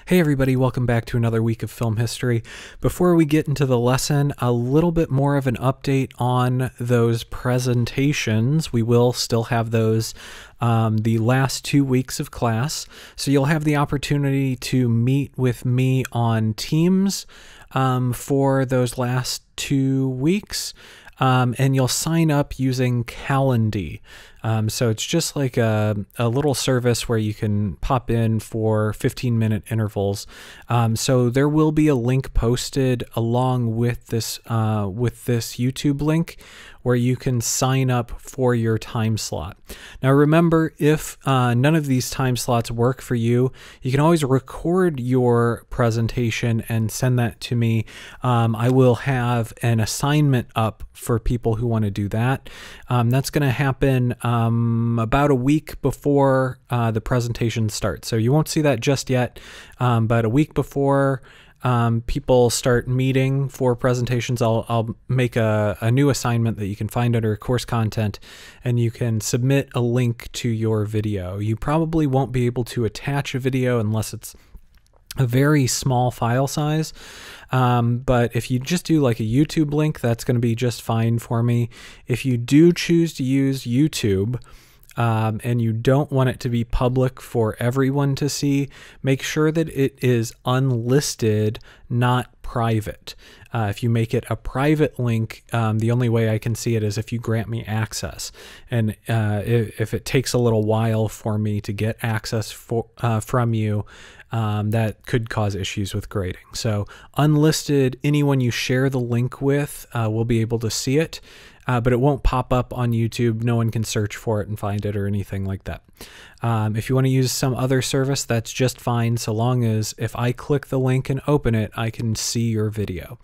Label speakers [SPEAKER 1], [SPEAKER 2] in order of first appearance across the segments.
[SPEAKER 1] Hey everybody, welcome back to another week of film history. Before we get into the lesson, a little bit more of an update on those presentations. We will still have those the last 2 weeks of class, so you'll have the opportunity to meet with me on Teams for those last 2 weeks. And you'll sign up using Calendly. So it's just like a little service where you can pop in for 15-minute intervals. So there will be a link posted along with this YouTube link where you can sign up for your time slot. Now remember, if none of these time slots work for you, you can always record your presentation and send that to me. I will have an assignment up for people who want to do that. That's going to happen about a week before the presentation starts. So you won't see that just yet, but a week before people start meeting for presentations, I'll make a new assignment that you can find under course content, and you can submit a link to your video. You probably won't be able to attach a video unless it's a very small file size, but if you just do like a YouTube link, that's going to be just fine for me. If you do choose to use YouTube, and you don't want it to be public for everyone to see, make sure that it is unlisted, not private. If you make it a private link, the only way I can see it is if you grant me access. And if it takes a little while for me to get access from you, that could cause issues with grading. So unlisted, anyone you share the link with will be able to see it. But it won't pop up on YouTube. No one can search for it and find it or anything like that. If you want to use some other service, that's just fine, so long as if I click the link and open it, I can see your video.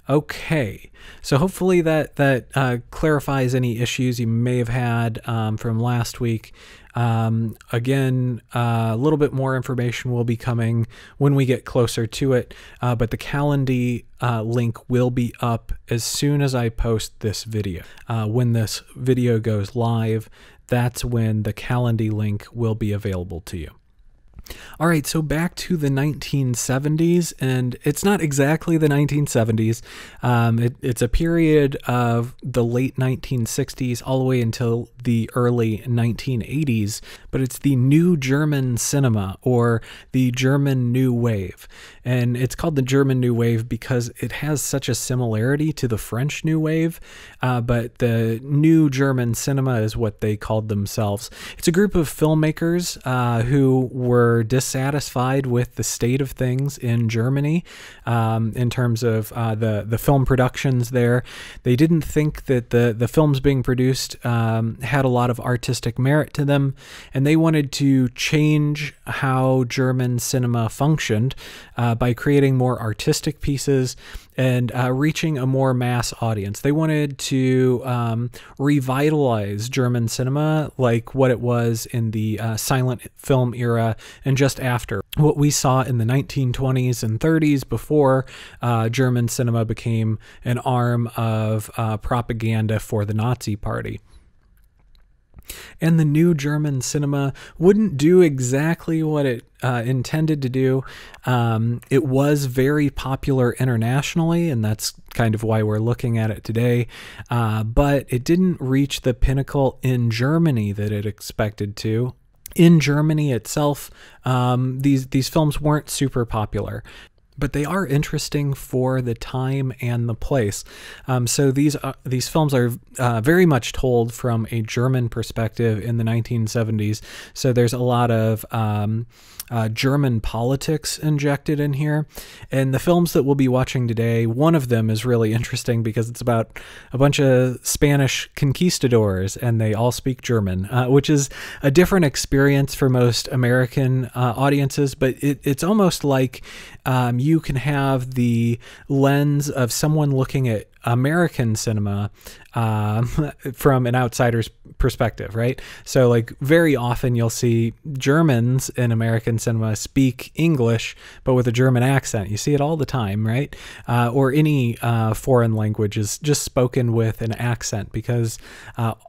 [SPEAKER 1] Okay, so hopefully that clarifies any issues you may have had from last week. Again, a little bit more information will be coming when we get closer to it, but the Calendly link will be up as soon as I post this video. When this video goes live, that's when the Calendly link will be available to you. All right, so back to the 1970s, and it's not exactly the 1970s. It's a period of the late 1960s all the way until the early 1980s, but it's the New German Cinema, or the German New Wave. And it's called the German New Wave because it has such a similarity to the French New Wave, but the New German Cinema is what they called themselves. It's a group of filmmakers who were dissatisfied with the state of things in Germany in terms of the film productions there. They didn't think that the films being produced had a lot of artistic merit to them, and they wanted to change how German cinema functioned by creating more artistic pieces and reaching a more mass audience. They wanted to revitalize German cinema like what it was in the silent film era and just after. What we saw in the 1920s and 30s before German cinema became an arm of propaganda for the Nazi Party. And the New German Cinema wouldn't do exactly what it intended to do. It was very popular internationally, and that's kind of why we're looking at it today, but it didn't reach the pinnacle in Germany that it expected to. In Germany itself, these films weren't super popular, but they are interesting for the time and the place. So these films are very much told from a German perspective in the 1970s. So there's a lot of German politics injected in here. And the films that we'll be watching today, one of them is really interesting because it's about a bunch of Spanish conquistadors and they all speak German, which is a different experience for most American audiences, but it's almost like you can have the lens of someone looking at American cinema from an outsider's perspective, right? So like very often you'll see Germans in American cinema speak English, but with a German accent. You see it all the time, right? Or any foreign language is just spoken with an accent, because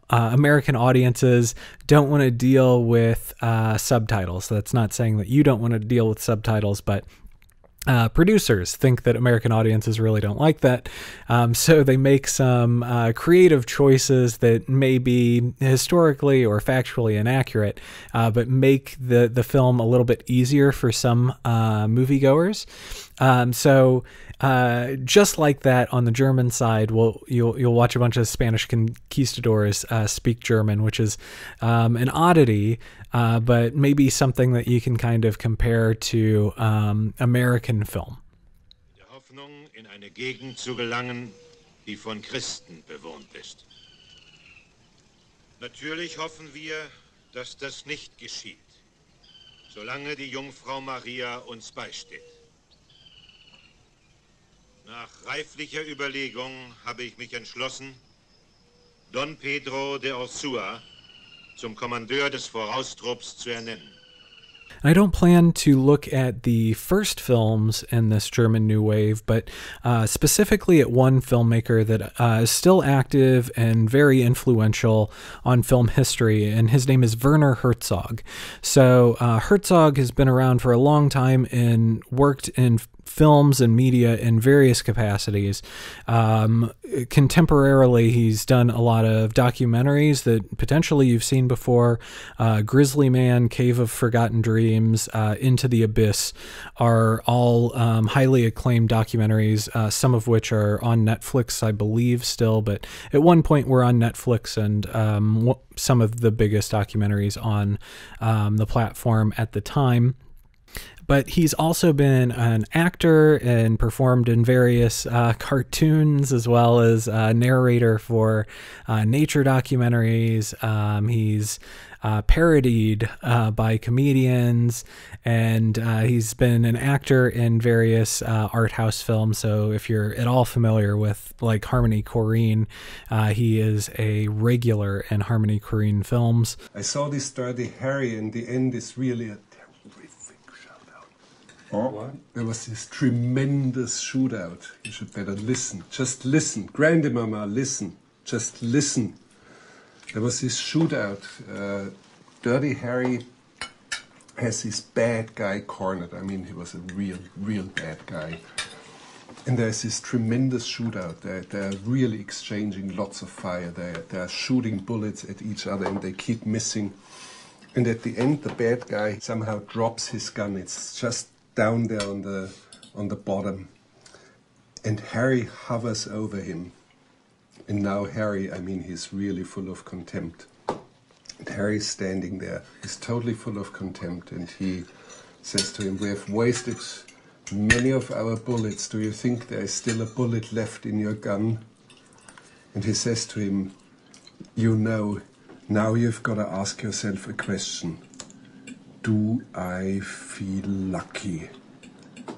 [SPEAKER 1] American audiences don't want to deal with subtitles. That's not saying that you don't want to deal with subtitles, but producers think that American audiences really don't like that. So they make some creative choices that may be historically or factually inaccurate, but make the film a little bit easier for some moviegoers. So just like that, on the German side, you'll watch a bunch of Spanish conquistadors speak German, which is an oddity, but maybe something that you can kind of compare to American film.
[SPEAKER 2] Der Hoffnung, in eine Gegend zu gelangen, die von Christen bewohnt ist. Natürlich hoffen wir, dass das nicht geschieht, solange die Jungfrau Maria uns beisteht. Nach reiflicher Überlegung habe ich mich entschlossen, Don Pedro de Ursúa zum Kommandeur des Voraustrupps zu ernennen.
[SPEAKER 1] I don't plan to look at the first films in this German New Wave, but specifically at one filmmaker that is still active and very influential on film history, and his name is Werner Herzog. So Herzog has been around for a long time and worked in films and media in various capacities. Contemporarily, he's done a lot of documentaries that potentially you've seen before. Grizzly Man, Cave of Forgotten Dreams, Into the Abyss are all highly acclaimed documentaries, some of which are on Netflix, I believe, still, but at one point were on Netflix, and some of the biggest documentaries on the platform at the time. But he's also been an actor and performed in various cartoons, as well as narrator for nature documentaries. He's parodied by comedians, and he's been an actor in various art house films. So if you're at all familiar with like Harmony Korine, he is a regular in Harmony Korine films.
[SPEAKER 3] I saw this Dirty Harry, and the end is really a Oh, there was this tremendous shootout. You should better listen. Just listen. Grandmama, listen. Just listen. There was this shootout. Dirty Harry has this bad guy cornered. I mean, he was a real bad guy. And there's this tremendous shootout. They're really exchanging lots of fire. They're shooting bullets at each other, and they keep missing. And at the end, the bad guy somehow drops his gun. It's just down there on the bottom, and Harry hovers over him. And now Harry, I mean, he's really full of contempt. And Harry's standing there, he's totally full of contempt, and he says to him, "We have wasted many of our bullets. Do you think there is still a bullet left in your gun?" And he says to him, "You know, now you've got to ask yourself a question. Do I feel lucky?"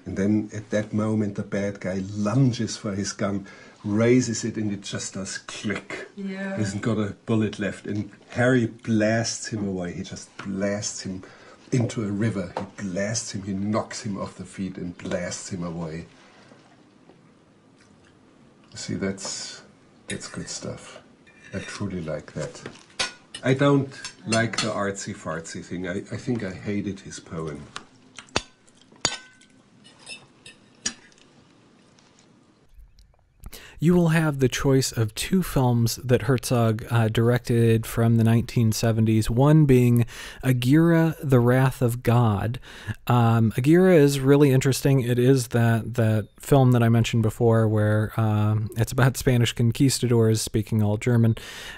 [SPEAKER 3] And then at that moment, the bad guy lunges for his gun, raises it, and it just does click. Yeah. He hasn't got a bullet left. And Harry blasts him away. He just blasts him into a river. He blasts him, he knocks him off the feet and blasts him away. See, that's good stuff. I truly like that. I don't like the artsy-fartsy thing. I think I hated his poem.
[SPEAKER 1] You will have the choice of two films that Herzog directed from the 1970s, one being Agira, The Wrath of God. Agira is really interesting. It is that film that I mentioned before where it's about Spanish conquistadors speaking all German.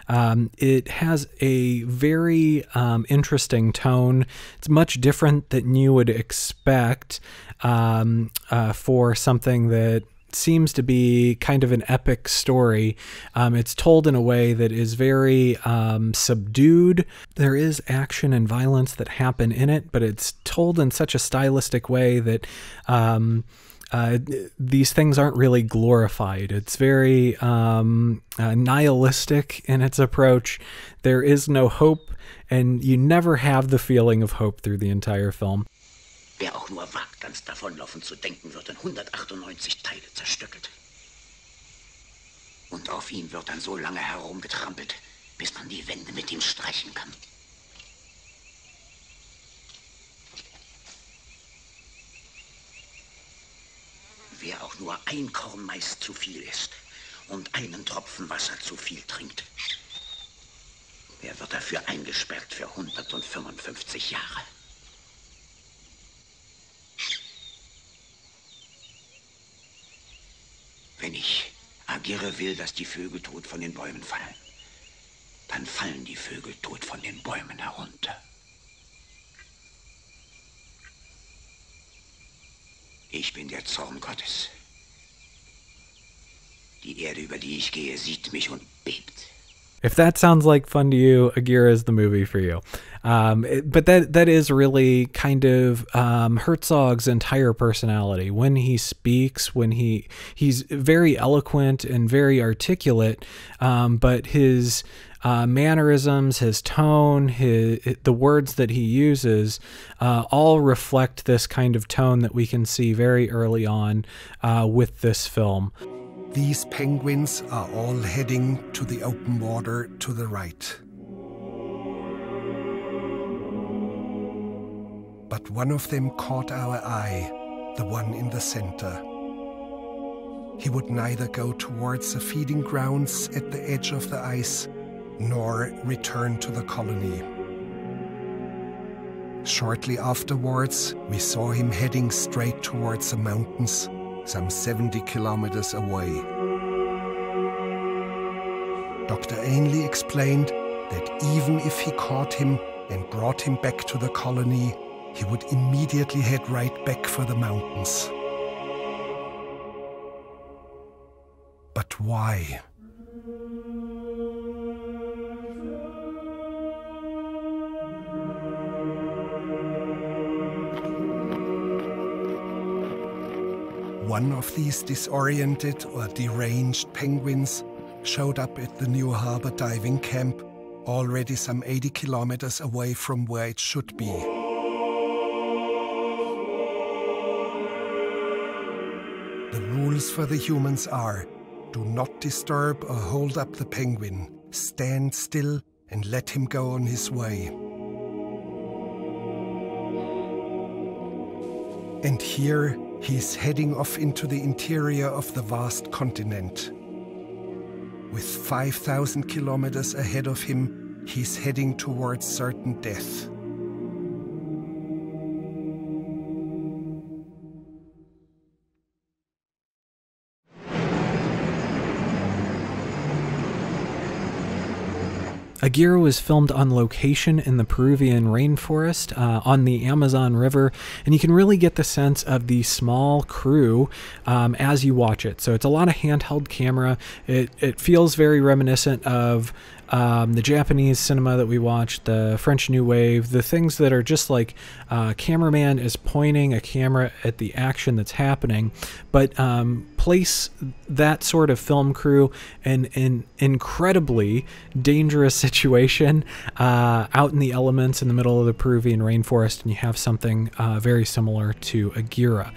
[SPEAKER 1] It has a very interesting tone. It's much different than you would expect for something that seems to be kind of an epic story. It's told in a way that is very subdued. There is action and violence that happen in it, but it's told in such a stylistic way that these things aren't really glorified. It's very nihilistic in its approach. There is no hope, and you never have the feeling of hope through the entire film.
[SPEAKER 4] Wer auch nur wagt, ganz davonlaufen zu denken, wird in 198 Teile zerstückelt. Und auf ihm wird dann so lange herumgetrampelt, bis man die Wände mit ihm streichen kann. Wer auch nur ein Korn Mais zu viel isst und einen Tropfen Wasser zu viel trinkt, der wird dafür eingesperrt für 155 Jahre. Wenn ich Agirre will, dass die Vögel tot von den Bäumen fallen, dann fallen die Vögel tot von den Bäumen herunter. Ich bin der Zorn Gottes. Die Erde, über die ich gehe, sieht mich und bebt.
[SPEAKER 1] If that sounds like fun to you, Aguirre is the movie for you. But that is really kind of Herzog's entire personality. When he speaks, when he's very eloquent and very articulate, but his mannerisms, his tone, the words that he uses, all reflect this kind of tone that we can see very early on with this film.
[SPEAKER 5] These penguins are all heading to the open water to the right. But one of them caught our eye, the one in the center. He would neither go towards the feeding grounds at the edge of the ice, nor return to the colony. Shortly afterwards, we saw him heading straight towards the mountains, some 70 kilometers away. Dr. Ainley explained that even if he caught him and brought him back to the colony, he would immediately head right back for the mountains. But why? One of these disoriented or deranged penguins showed up at the New Harbor diving camp, already some 80 kilometers away from where it should be. The rules for the humans are: do not disturb or hold up the penguin. Stand still and let him go on his way. And here he's heading off into the interior of the vast continent. With 5,000 kilometers ahead of him, he's heading towards certain death.
[SPEAKER 1] Aguirre was filmed on location in the Peruvian rainforest on the Amazon River, and you can really get the sense of the small crew as you watch it. So it's a lot of handheld camera. It feels very reminiscent of the Japanese cinema that we watched, the French New Wave, the things that are just like cameraman is pointing a camera at the action that's happening, but place that sort of film crew in an incredibly dangerous situation out in the elements in the middle of the Peruvian rainforest, and you have something very similar to Aguirre.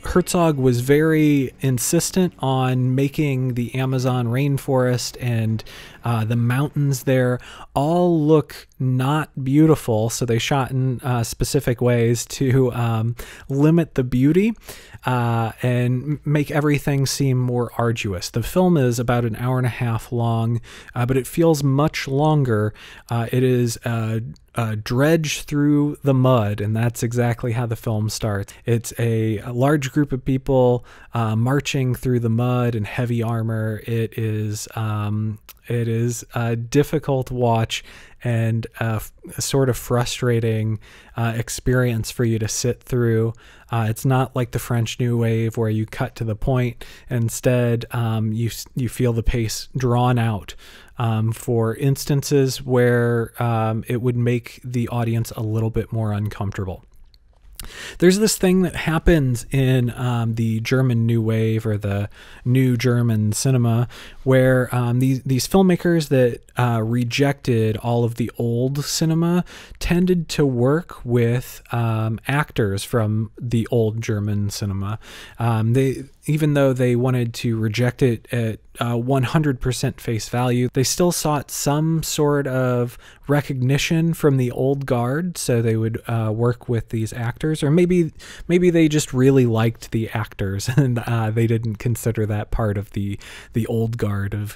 [SPEAKER 1] Herzog was very insistent on making the Amazon rainforest and the mountains there all look not beautiful, so they shot in specific ways to limit the beauty and make everything seem more arduous. The film is about an hour and a half long, but it feels much longer. It is dredge through the mud, and that's exactly how the film starts. It's a large group of people marching through the mud in heavy armor. It is a difficult watch and a sort of frustrating experience for you to sit through. It's not like the French New Wave where you cut to the point. Instead, you feel the pace drawn out for instances where it would make the audience a little bit more uncomfortable. There's this thing that happens in the German New Wave, or the New German Cinema, where these filmmakers that rejected all of the old cinema tended to work with actors from the old German cinema. Even though they wanted to reject it at 100% face value, they still sought some sort of recognition from the old guard, so they would work with these actors. Or maybe they just really liked the actors and they didn't consider that part of the old guard of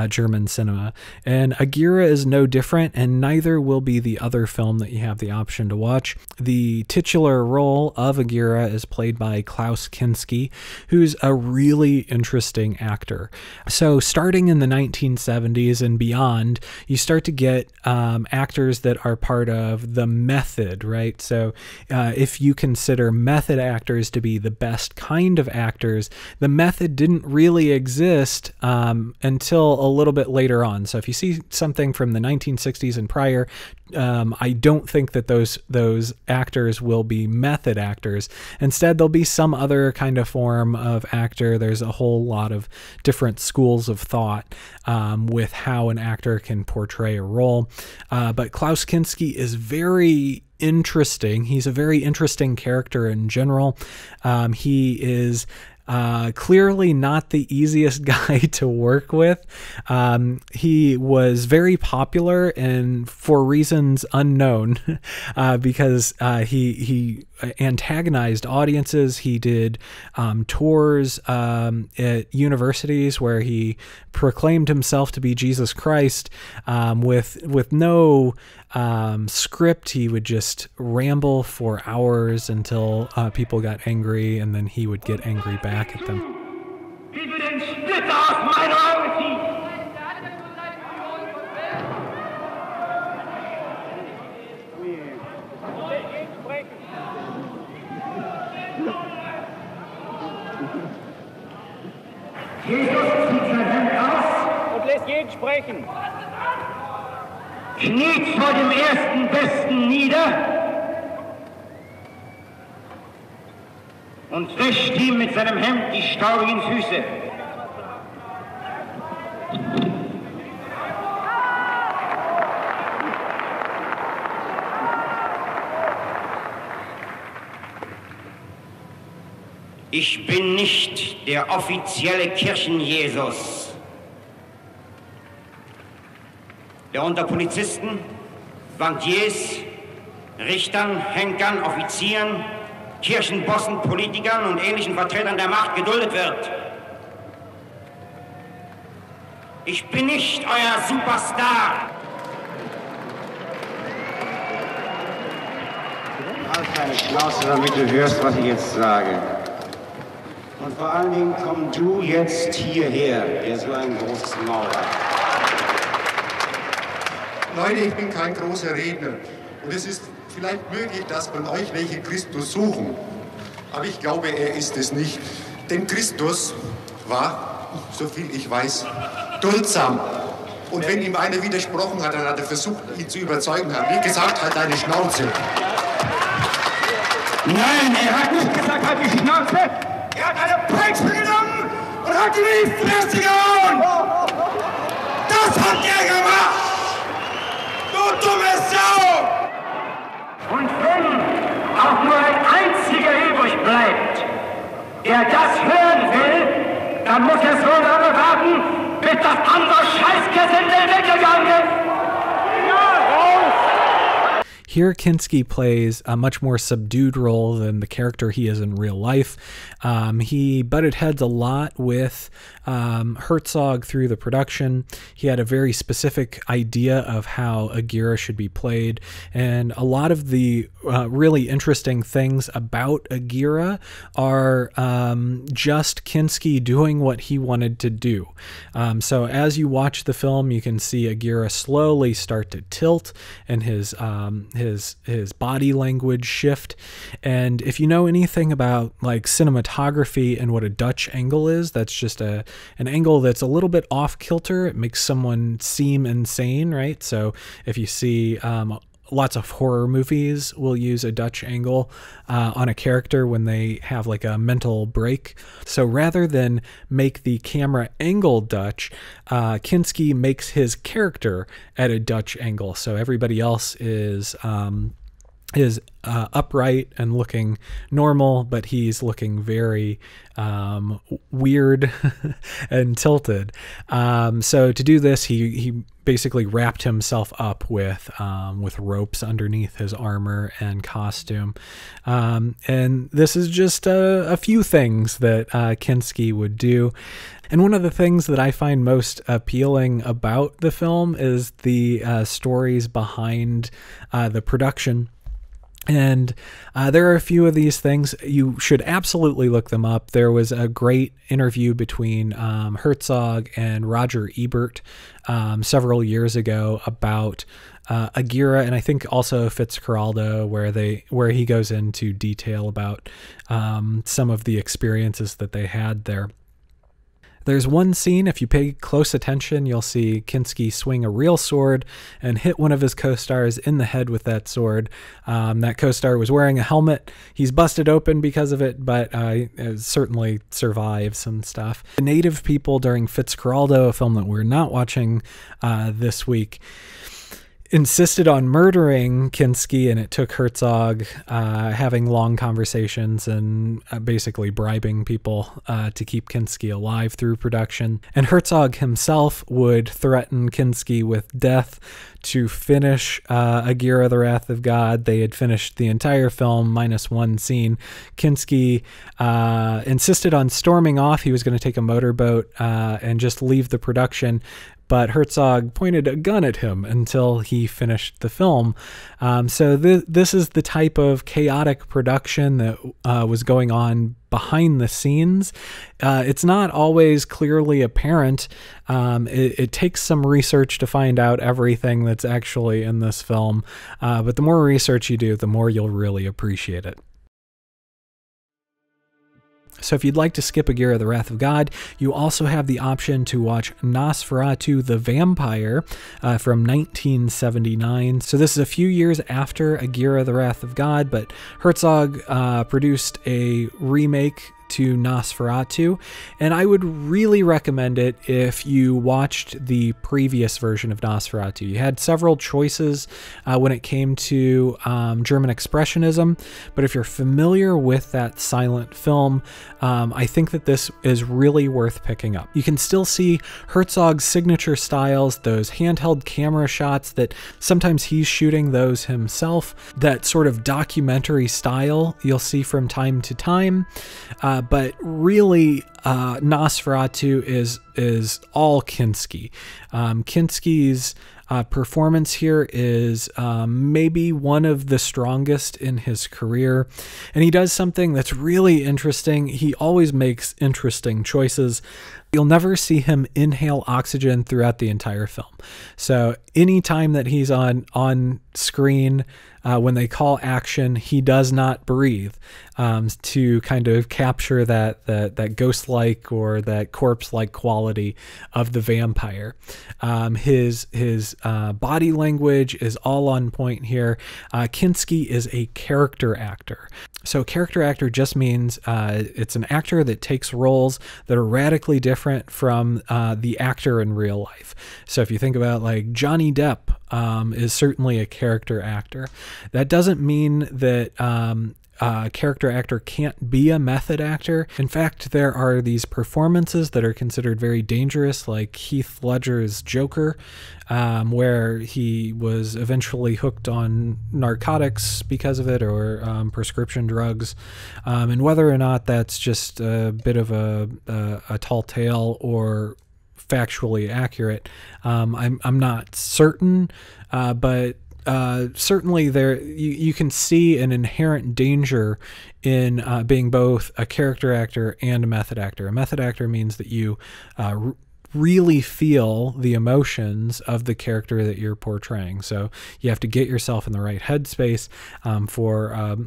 [SPEAKER 1] German cinema. And Aguirre is no different, and neither will be the other film that you have the option to watch. The titular role of Aguirre is played by Klaus Kinski, who's a really interesting actor. So starting in the 1970s and beyond, you start to get actors that are part of the method, right? So if you consider method actors to be the best kind of actors, the method didn't really exist until a little bit later on. So if you see something from the 1960s and prior, I don't think that those actors will be method actors. Instead, there'll be some other kind of form of actor. There's a whole lot of different schools of thought with how an actor can portray a role. But Klaus Kinski is very interesting. He's a very interesting character in general. He is clearly not the easiest guy to work with. He was very popular, and for reasons unknown, because he antagonized audiences. He did tours at universities where he proclaimed himself to be Jesus Christ with no script. He would just ramble for hours until people got angry, and then he would get angry back at them.
[SPEAKER 6] Wie du den Splitter aus meinen Augen ziehst! Jesus zieht sein Hemd aus und lässt jeden sprechen. Kniet vor dem ersten Besten nieder und wäscht ihm mit seinem Hemd die staubigen Füße. Ich bin nicht der offizielle Kirchenjesus, der unter Polizisten, Bankiers, Richtern, Henkern, Offizieren, Kirchenbossen, Politikern und ähnlichen Vertretern der Macht geduldet wird. Ich bin nicht euer Superstar.
[SPEAKER 7] Halt deine Schnauze, damit du hörst, was ich jetzt sage. Und vor allen Dingen komm du jetzt hierher, der so ein großes Maul hat.
[SPEAKER 8] Leute, ich bin kein großer Redner. Und es ist vielleicht möglich, dass von euch welche Christus suchen. Aber ich glaube, er ist es nicht. Denn Christus war, so viel ich weiß, duldsam. Und wenn ihm einer widersprochen hat, dann hat er versucht, ihn zu überzeugen. Wie gesagt, halt deine Schnauze.
[SPEAKER 6] Nein, er hat nicht gesagt, halt die Schnauze. Er hat eine Peitsche genommen und hat ihm in die Fresse gehauen. Das hat er gemacht. Du dumme Sau. Und wenn auch nur ein einziger übrig bleibt, der das hören will, dann muss er so lange warten, bis das andere Scheißgesindel weggegangen ist.
[SPEAKER 1] Here, Kinski plays a much more subdued role than the character he is in real life. He butted heads a lot with Herzog through the production. He had a very specific idea of how Aguirre should be played, and a lot of the really interesting things about Aguirre are just Kinski doing what he wanted to do. So as you watch the film, you can see Aguirre slowly start to tilt, and his body language shift. And if you know anything about like cinematography and what a Dutch angle is, that's just an angle that's a little bit off kilter. It makes someone seem insane, right? So if you see lots of horror movies will use a Dutch angle on a character when they have like a mental break. So rather than make the camera angle Dutch, Kinski makes his character at a Dutch angle. So everybody else is upright and looking normal, but he's looking very weird and tilted. So to do this, he basically wrapped himself up with ropes underneath his armor and costume. And this is just a few things that Kinski would do. And one of the things that I find most appealing about the film is the stories behind the production. And there are a few of these things. You should absolutely look them up. There was a great interview between Herzog and Roger Ebert several years ago about Aguirre, and I think also Fitzcarraldo, where he goes into detail about some of the experiences that they had there. There's one scene, if you pay close attention, you'll see Kinski swing a real sword and hit one of his co-stars in the head with that sword. That co-star was wearing a helmet. He's busted open because of it, but certainly survives and stuff. The native people during Fitzcarraldo, a film that we're not watching this week, insisted on murdering Kinski, and it took Herzog having long conversations and basically bribing people to keep Kinski alive through production. And Herzog himself would threaten Kinski with death to finish Aguirre, the Wrath of God. They had finished the entire film minus one scene. Kinski insisted on storming off. He was going to take a motorboat and just leave the production, but Herzog pointed a gun at him until he finished the film. So this is the type of chaotic production that was going on behind the scenes. It's not always clearly apparent. It takes some research to find out everything that's actually in this film. But the more research you do, the more you'll really appreciate it. So if you'd like to skip Aguirre, the Wrath of God, you also have the option to watch Nosferatu the Vampire from 1979. So this is a few years after Aguirre, the Wrath of God, but Herzog produced a remake to Nosferatu, and I would really recommend it if you watched the previous version of Nosferatu. You had several choices when it came to German Expressionism, but if you're familiar with that silent film, I think that this is really worth picking up. You can still see Herzog's signature styles, those handheld camera shots that sometimes he's shooting those himself, that sort of documentary style you'll see from time to time. But really, Nosferatu is all Kinski. Kinski's performance here is maybe one of the strongest in his career, and he does something that's really interesting. He always makes interesting choices. You'll never see him inhale oxygen throughout the entire film. So anytime that he's on screen, when they call action, he does not breathe to kind of capture that ghost-like or that corpse-like quality of the vampire. His body language is all on point here. Kinski is a character actor. So character actor just means it's an actor that takes roles that are radically different from the actor in real life. So if you think about like Johnny Depp is certainly a character actor. That doesn't mean that a character actor can't be a method actor. In fact, there are these performances that are considered very dangerous, like Heath Ledger's Joker, where he was eventually hooked on narcotics because of it, or prescription drugs. And whether or not that's just a bit of a tall tale or factually accurate, I'm not certain, but certainly there you can see an inherent danger in being both a character actor and a method actor. A method actor means that you really feel the emotions of the character that you're portraying. So you have to get yourself in the right headspace for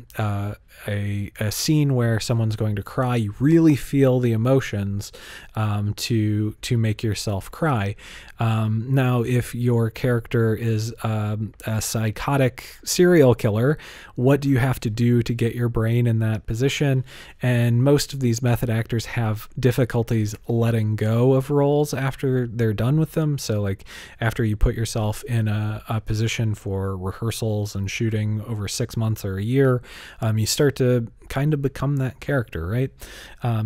[SPEAKER 1] a scene where someone's going to cry, you really feel the emotions to make yourself cry. Now, if your character is a psychotic serial killer, what do you have to do to get your brain in that position? And most of these method actors have difficulties letting go of roles after they're done with them. So like after you put yourself in a position for rehearsals and shooting over 6 months or a year, you start to kind of become that character, right?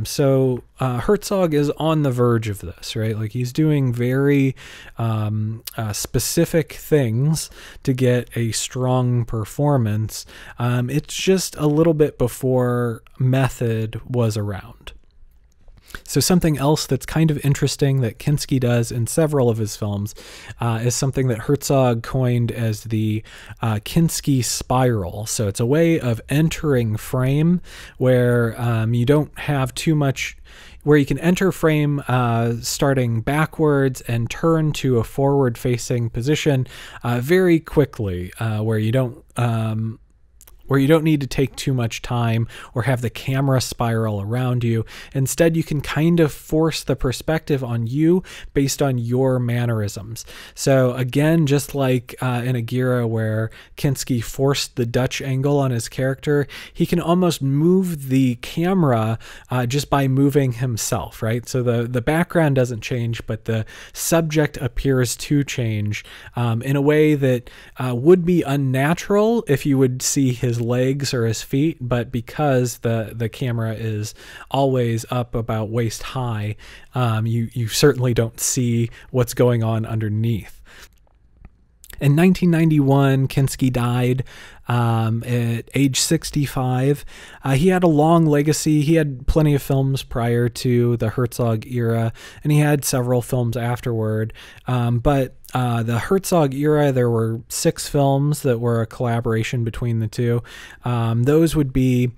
[SPEAKER 1] So Herzog is on the verge of this, right? Like he's doing very specific things to get a strong performance. It's just a little bit before method was around. So something else that's kind of interesting that Kinski does in several of his films is something that Herzog coined as the Kinski spiral. So it's a way of entering frame where you don't have too much, where you can enter frame starting backwards and turn to a forward-facing position very quickly, where you don't need to take too much time or have the camera spiral around you. Instead, you can kind of force the perspective on you based on your mannerisms. So again, just like in Aguirre where Kinski forced the Dutch angle on his character, he can almost move the camera just by moving himself, right? So the background doesn't change, but the subject appears to change in a way that would be unnatural if you would see his legs or his feet, but because the camera is always up about waist high, you certainly don't see what's going on underneath. In 1991, Kinski died at age 65. He had a long legacy. He had plenty of films prior to the Herzog era, and he had several films afterward. But the Herzog era, there were 6 films that were a collaboration between the two. Those would be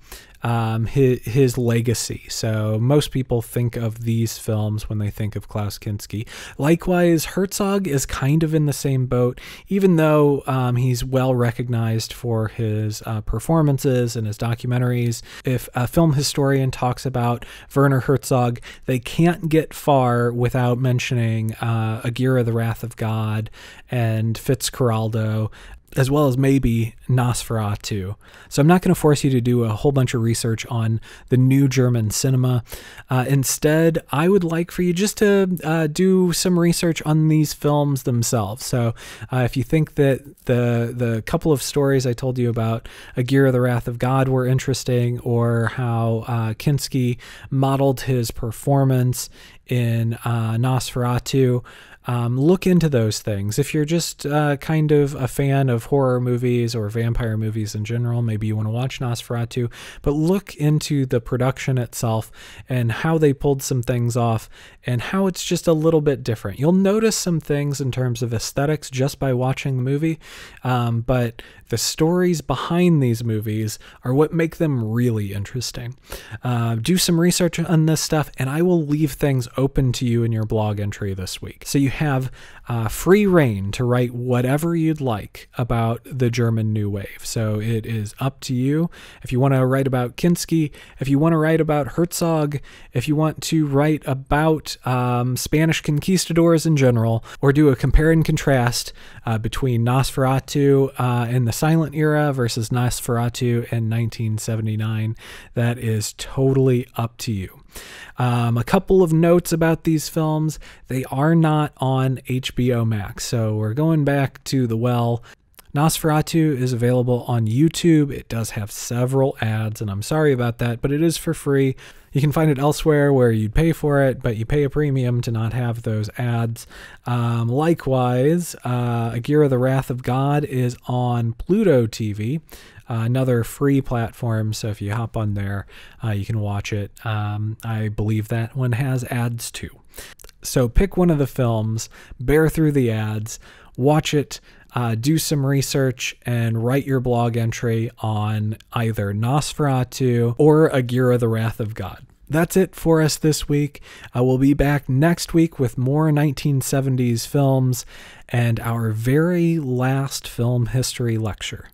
[SPEAKER 1] his legacy. So most people think of these films when they think of Klaus Kinski. Likewise, Herzog is kind of in the same boat, even though he's well recognized for his performances and his documentaries. If a film historian talks about Werner Herzog, they can't get far without mentioning Aguirre, The Wrath of God, and Fitzcarraldo, as well as maybe Nosferatu. So I'm not going to force you to do a whole bunch of research on the new German cinema. Instead, I would like for you just to do some research on these films themselves. So if you think that the couple of stories I told you about Aguirre, The Wrath of God were interesting, or how Kinski modeled his performance in Nosferatu, look into those things. If you're just kind of a fan of horror movies or vampire movies in general, maybe you want to watch Nosferatu, but look into the production itself and how they pulled some things off and how it's just a little bit different. You'll notice some things in terms of aesthetics just by watching the movie, but the stories behind these movies are what make them really interesting. Do some research on this stuff, and I will leave things open to you in your blog entry this week. So you have free reign to write whatever you'd like about the German New Wave. So it is up to you. If you want to write about Kinski, if you want to write about Herzog, if you want to write about Spanish conquistadors in general, or do a compare and contrast between Nosferatu in the silent era versus Nosferatu in 1979, that is totally up to you. A couple of notes about these films: they are not on HBO Max, so we're going back to the well. Nosferatu is available on YouTube. It does have several ads, and I'm sorry about that, but it is for free. You can find it elsewhere where you'd pay for it, but you pay a premium to not have those ads. Likewise, Aguirre, The Wrath of God is on Pluto TV, another free platform, so if you hop on there, you can watch it. I believe that one has ads too. So pick one of the films, bear through the ads, watch it, do some research, and write your blog entry on either Nosferatu or Aguirre, The Wrath of God. That's it for us this week. We'll be back next week with more 1970s films and our very last film history lecture.